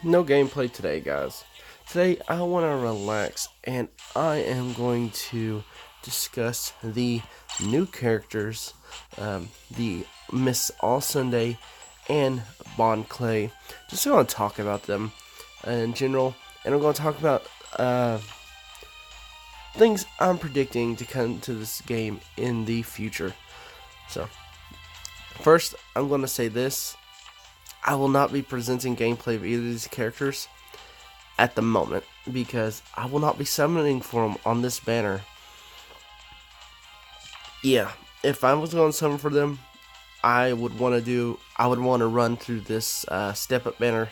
No gameplay today, guys. Today I want to relax and I am going to discuss the new characters, the Miss All Sunday and Bond Clay. Just going to talk about them in general, and I'm going to talk about things I'm predicting to come to this game in the future. So, first, I'm going to say this. I will not be presenting gameplay of either of these characters at the moment because I will not be summoning for them on this banner. Yeah, if I was going to summon for them, I would want to run through this step up banner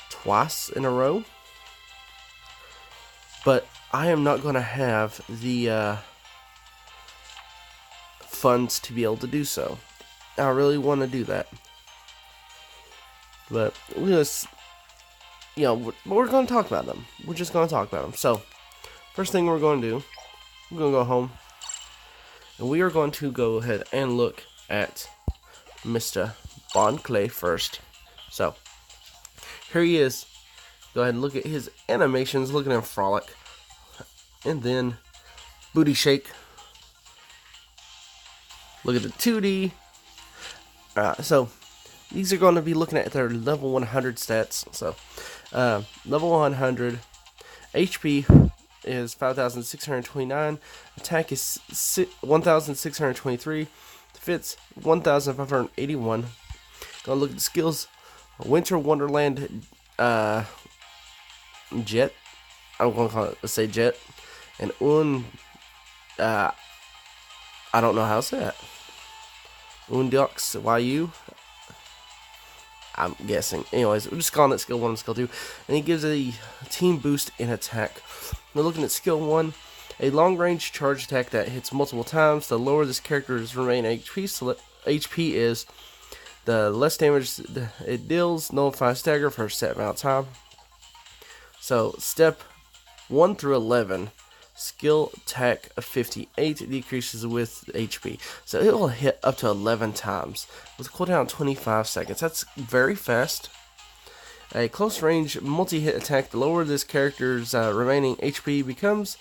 twice in a row. But I am not going to have the funds to be able to do so. I really want to do that. But we're going to talk about them. We're just going to talk about them. So, first thing we're going to do, we're going to go home. And we are going to go ahead and look at Mr. Bond Clay first. So, here he is. Go ahead and look at his animations. Look at him frolic. And then, booty shake. Look at the 2D. So, these are going to be looking at their level 100 stats. So, level 100, HP is 5,629, attack is 1,623, defense 1,581. Gonna look at the skills. Winter Wonderland Jet. I'm gonna call it. Let's say Jet. And I don't know how to say that. Undiox YU. I'm guessing. Anyways, we're just calling it skill 1 and skill 2. And he gives a team boost in attack. We're looking at skill 1. A long range charge attack that hits multiple times. The lower this character's remaining HP, so HP is, the less damage it deals. Nullify stagger for a set amount of time. So, step 1 through 11. Skill attack of 58 decreases with HP. So it will hit up to 11 times with a cooldown of 25 seconds. That's very fast. A close range multi-hit attack. The lower this character's remaining HP becomes,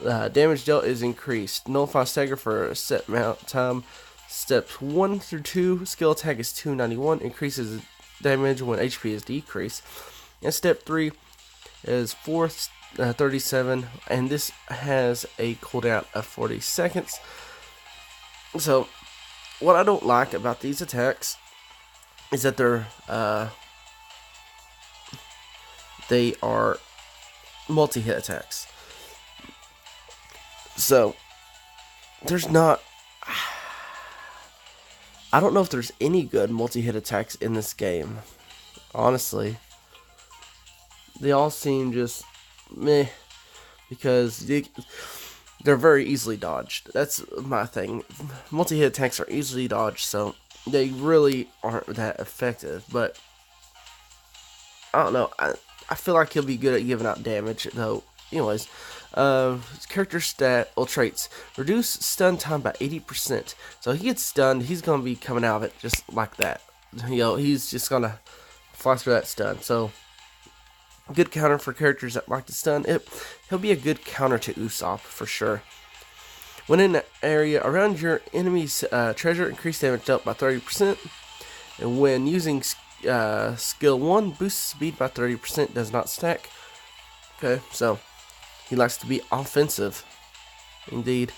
damage dealt is increased. Nullify stagger for a set amount of time. Steps 1 through 2. Skill attack is 291. Increases damage when HP is decreased. And step 3 is 37, and this has a cooldown of 40 seconds. So, what I don't like about these attacks is that they are multi-hit attacks. So, there's not. I don't know if there's any good multi-hit attacks in this game. Honestly, they all seem just meh, because they're very easily dodged. That's my thing. Multi-hit attacks are easily dodged, so they really aren't that effective. But I don't know. I feel like he'll be good at giving out damage, though. Anyways, character stat or traits: reduce stun time by 80%. So he gets stunned, he's gonna be coming out of it just like that. He's just gonna fly through that stun. So, good counter for characters that like to stun. He'll be a good counter to Usopp for sure. When in an area around your enemy's treasure, increase damage dealt by 30%. And when using skill 1, boosts speed by 30%, does not stack. Okay, so he likes to be offensive. Indeed.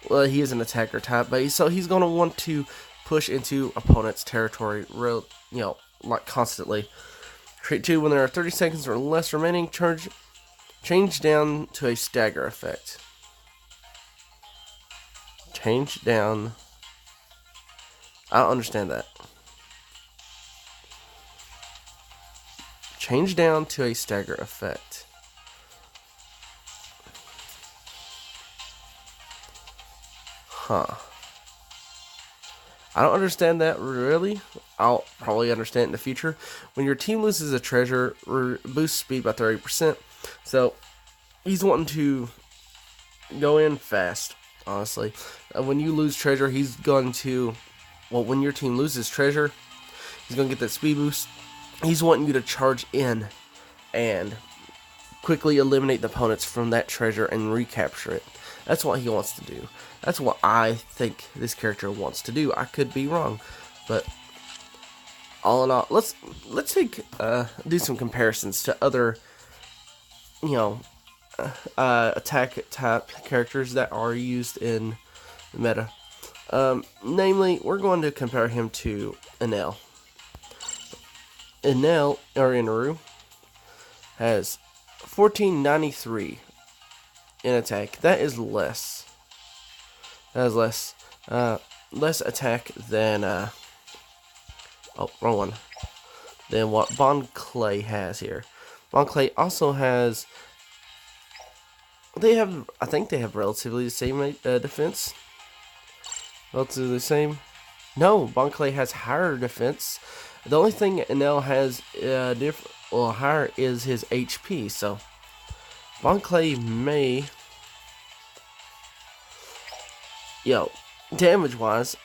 Well, he is an attacker type, but he's going to want to push into opponent's territory like constantly. Trait 2, when there are 30 seconds or less remaining, change down to a stagger effect. Change down. I don't understand that. Change down to a stagger effect. Huh. I don't understand that really. I'll probably understand it in the future. When your team loses a treasure, boost speed by 30%. So, he's wanting to go in fast, honestly. When you lose treasure, he's going to... Well, when your team loses treasure, he's going to get that speed boost He's wanting you to charge in and quickly eliminate the opponents from that treasure and recapture it. That's what he wants to do. That's what I think this character wants to do. I could be wrong, but all in all, let's do some comparisons to other, you know, attack type characters that are used in the meta. Namely, we're going to compare him to Enel. Enel, or Inaru, has 1493 in attack. That is less. That is less. Less attack than oh, wrong one. Than what Bon Clay has here. Bon Clay also has. I think they have relatively the same defense. Relatively the same. No, Bon Clay has higher defense. The only thing Enel has higher is his HP. So Bon Clay may, damage-wise,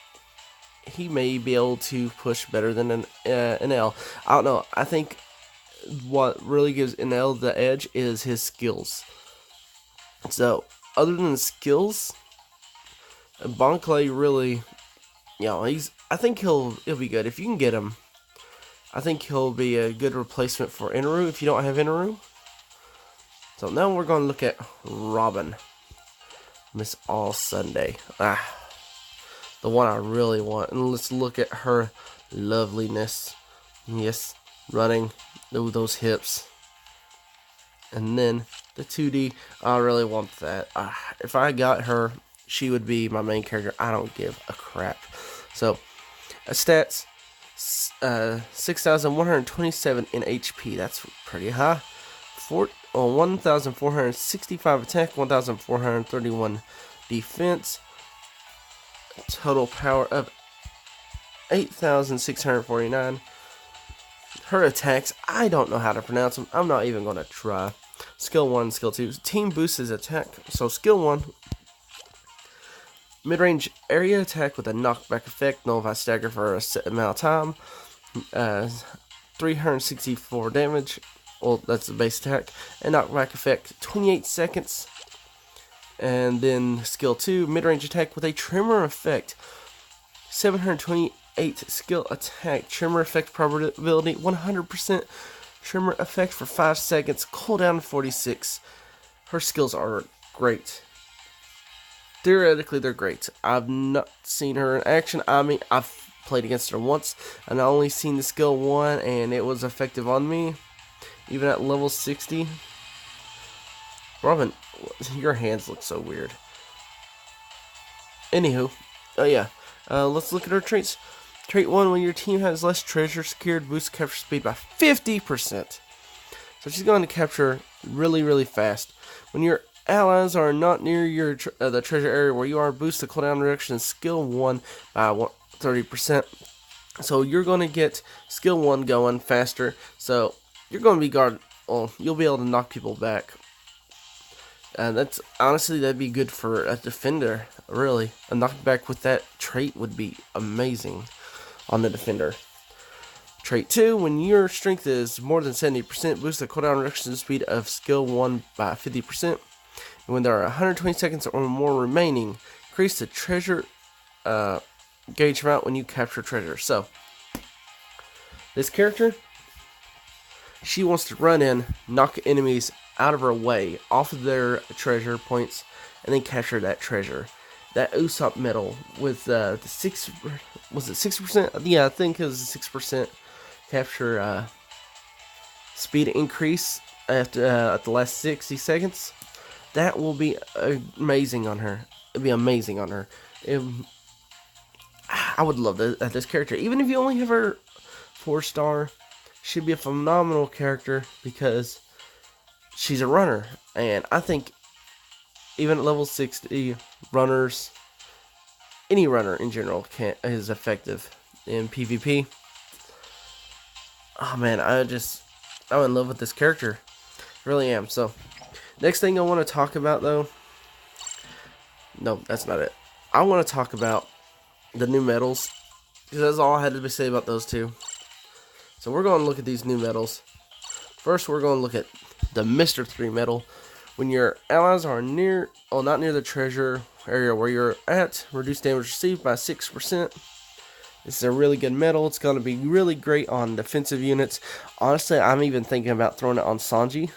he may be able to push better than an Enel. I don't know. I think what really gives Enel the edge is his skills. So, other than the skills, Bon Clay really, I think he'll be good if you can get him. I think he'll be a good replacement for Inaru if you don't have Inaru. So now we're going to look at Robin, Miss All Sunday. The one I really want. And let's look at her loveliness. Yes, running those hips. And then the 2D, I really want that. If I got her, she would be my main character. I don't give a crap. So, stats, 6,127 in HP. That's pretty high. 1,465 attack, 1,431 defense. Total power of 8,649. Her attacks, I don't know how to pronounce them. I'm not even going to try. Skill 1, Skill 2. Team boosts his attack. So Skill 1. Mid-range area attack with a knockback effect. Nullify stagger for a set amount of time. 364 damage. Well, that's the base attack. And knockback effect, 28 seconds. And then Skill 2. Mid-range attack with a tremor effect. 728 skill attack. Tremor effect probability, 100%. Tremor effect for 5 seconds. Cooldown 46. Her skills are great. Theoretically, they're great. I've not seen her in action. I mean, I've played against her once, and I only seen the skill 1, and it was effective on me, even at level 60. Robin, your hands look so weird. Anywho, let's look at her traits. Trait 1, when your team has less treasure secured, boosts capture speed by 50%. So she's going to capture really, really fast. When your allies are not near your the treasure area where you are, boost the cooldown reduction in skill 1 by 30%. So you're going to get skill 1 going faster. So you're going to be you'll be able to knock people back. And that'd be good for a defender, really. A knockback with that trait would be amazing on the defender. Trait 2, when your strength is more than 70%, boost the cooldown reduction speed of skill 1 by 50%. And when there are 120 seconds or more remaining, increase the treasure gauge amount when you capture treasure. So, this character, she wants to run in, knock enemies out of her way, off of their treasure points, and then capture that treasure. That Usopp medal with the 6, was it 6%? Yeah, I think it was a 6% capture speed increase at the last 60 seconds. That will be amazing on her. It'd be amazing on her. I would love this character. Even if you only have her 4-star, she'd be a phenomenal character because she's a runner. And I think even at level 60, runners, any runner in general is effective in PvP. Oh man, I'm in love with this character. Really am. So, next thing I want to talk about though, no, that's not it. I want to talk about the new medals, because that's all I had to say about those two. So we're going to look at these new medals. First, we're going to look at the Mr. 3 medal. When your allies are not near the treasure area where you're at, reduce damage received by 6%. This is a really good medal. It's going to be really great on defensive units. Honestly, I'm even thinking about throwing it on Sanji.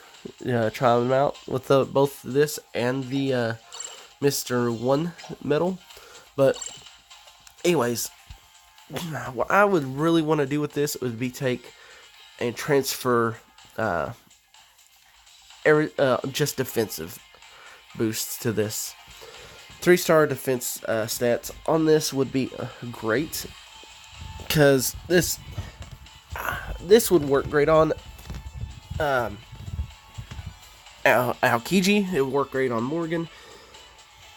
Try them out with both this and the Mr. 1 medal. But anyways, what I would really want to do with this would be take and transfer just defensive boosts to this. 3-star defense stats on this would be great, because this would work great on Aokiji. It would work great on Morgan.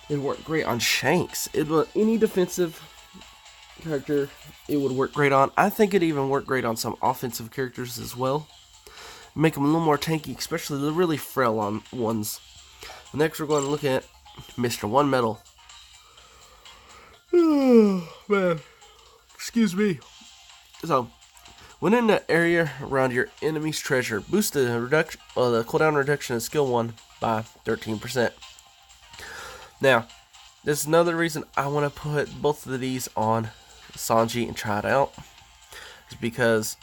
It would work great on Shanks. Any defensive character it would work great on. I think it even work great on some offensive characters as well. Make them a little more tanky, especially the really frail ones. Next, we're going to look at Mr. 1 medal. Oh, man. Excuse me. So, when in the area around your enemy's treasure, boost the cooldown reduction of skill 1 by 13%. Now, this is another reason I want to put both of these on Sanji and try it out. Is because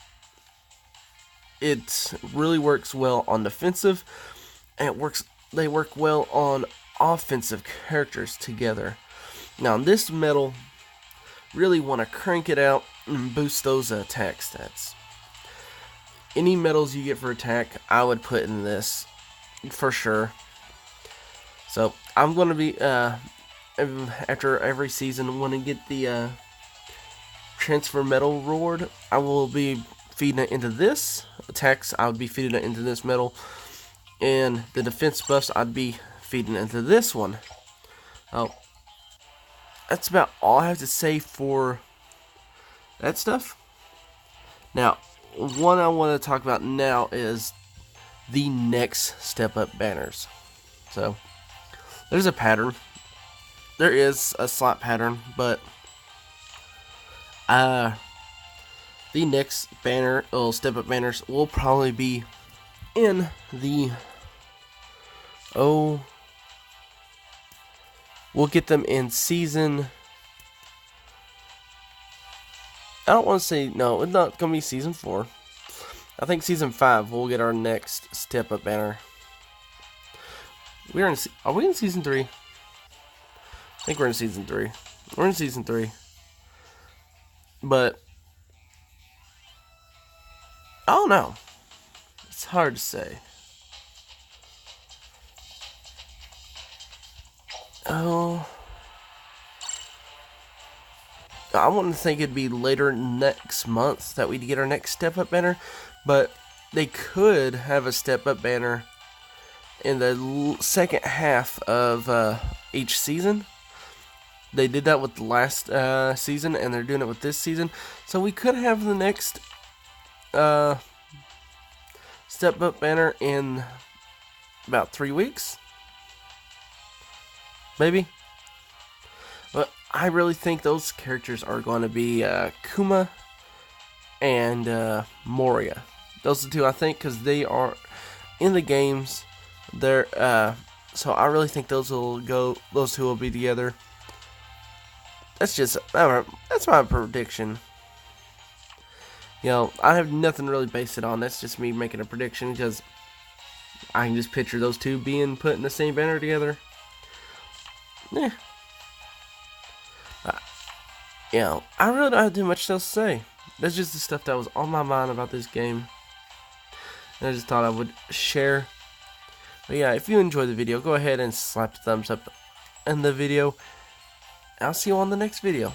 it really works well on defensive, and they work well on offensive characters together. Now, this medal, really want to crank it out and boost those attack stats. Any medals you get for attack, I would put in this for sure. So I'm going to be after every season, when I get the transfer medal reward, I will be feeding it into this. Attacks, I would be feeding it into this medal, and the defense buffs, I'd be feeding into this one. Oh, that's about all I have to say for that stuff. Now, one I want to talk about now is the next step up banners. So, there's a pattern. There is a slight pattern, but the next banner, step up banners, will probably be in the we'll get them in season. I don't want to say, no, it's not going to be season 4. I think season 5 we'll get our next step up banner. Are we in season 3? I think we're in season 3. We're in season 3. But I don't know. It's hard to say. Oh, I wouldn't think it'd be later next month that we'd get our next step up banner, but they could have a step up banner in the second half of each season. They did that with the last season, and they're doing it with this season. So we could have the next step up banner in about 3 weeks, maybe. But I really think those characters are going to be Kuma and Moria. Those are the two, I think, because they are in the games. They're so I really think those two will be together. That's my prediction. You know, I have nothing to really base it on. That's just me making a prediction, because I can just picture those two being put in the same banner together. Yeah. You know, I really don't have too much else to say. That's just the stuff that was on my mind about this game, and I just thought I would share. But yeah, if you enjoyed the video, go ahead and slap the thumbs up in the video. I'll see you on the next video.